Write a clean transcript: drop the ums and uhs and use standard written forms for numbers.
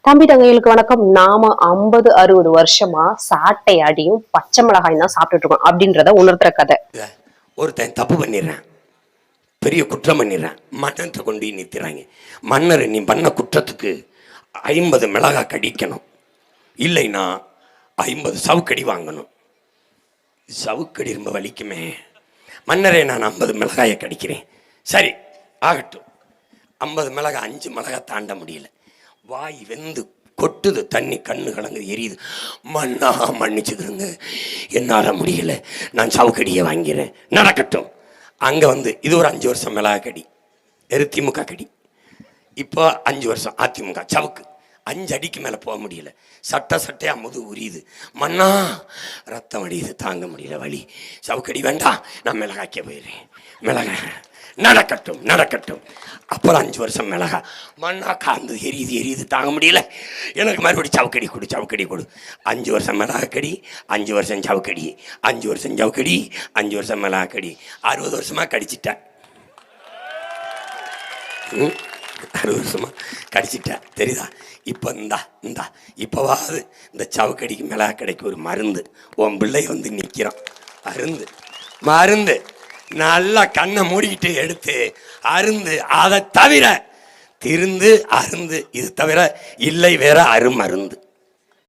தம்பி தங்கைகளுக்கு வணக்கம். நாம 50-60 வருஷமா சாட்டை அடியும் பச்சை மிளகாயும் தான் சாப்பிட்டுட்டு இருக்கோம் அப்படின்றத உணர்த்துற கதை. ஒருத்தன் தப்பு பண்ணிடுறான், பெரிய குற்றம் பண்ணிடுறான், மன்னத்தை கொண்டு நிறுத்துறாங்க. மன்னர் நீ பண்ண குற்றத்துக்கு 50 மிளகாய் கடிக்கணும், இல்லைன்னா 50 சவுக்கடி வாங்கணும். சவுக்கடி ரொம்ப வலிக்குமே, மன்னரே நான் 50 மிளகாயை கடிக்கிறேன். சரி ஆகட்டும். 50 மிளகாய் 5 மிளகாய் தாண்ட முடியல, வாய் வெந்து கொட்டுது, தண்ணி கண்ணு கலங்கு எரியுது. மண்ணா மன்னிச்சுக்கிறேங்க, என்னால் முடியல, நான் சவுக்கடியை வாங்கிறேன். நடக்கட்டும். அங்கே வந்து இது ஒரு 5 வருஷம் மிளகா கடி, திமுக கடி. இப்போ 5 வருஷம் அதிமுக சவுக்கு. 5 அடிக்கு மேலே போக முடியல, சட்டையா முது உரியுது. மண்ணா ரத்தம் அடியுது, தாங்க முடியல வலி. சவுக்கடி வேண்டாம், நான் மிளகாய்க்க போயிடுறேன். மிளகாய் நடக்கட்டும் நடக்கட்டும். அப்புறம் 5 வருஷம் மிளகா. மண்ணா காந்து எரியுது தாங்க முடியல, எனக்கு மறுபடியும் சவுக்கடி கொடு, சவுக்கடி கொடு. 5 வருஷம் மிளகாக்கடி, 5 வருஷம் சவுக்கடி, 5 வருஷம் சவுக்கடி, 5 வருஷம் மிளகாக்கடி. 60 வருஷமா கடிச்சிட்டேன். 60 வருஷமா கடிச்சிட்டேன், தெரியுதா? இப்போ இந்தா இப்போவாது இந்த சவுக்கடிக்கு மிளகாக்கடிக்கு ஒரு மருந்து உன் பிள்ளை வந்து நிற்கிறான். மருந்து நல்லா கண்ணை மூடிக்கிட்டு எடுத்து அருந்து. அதை தவிர திருந்து அருந்து, இது தவிர இல்லை வேற அருமருந்து.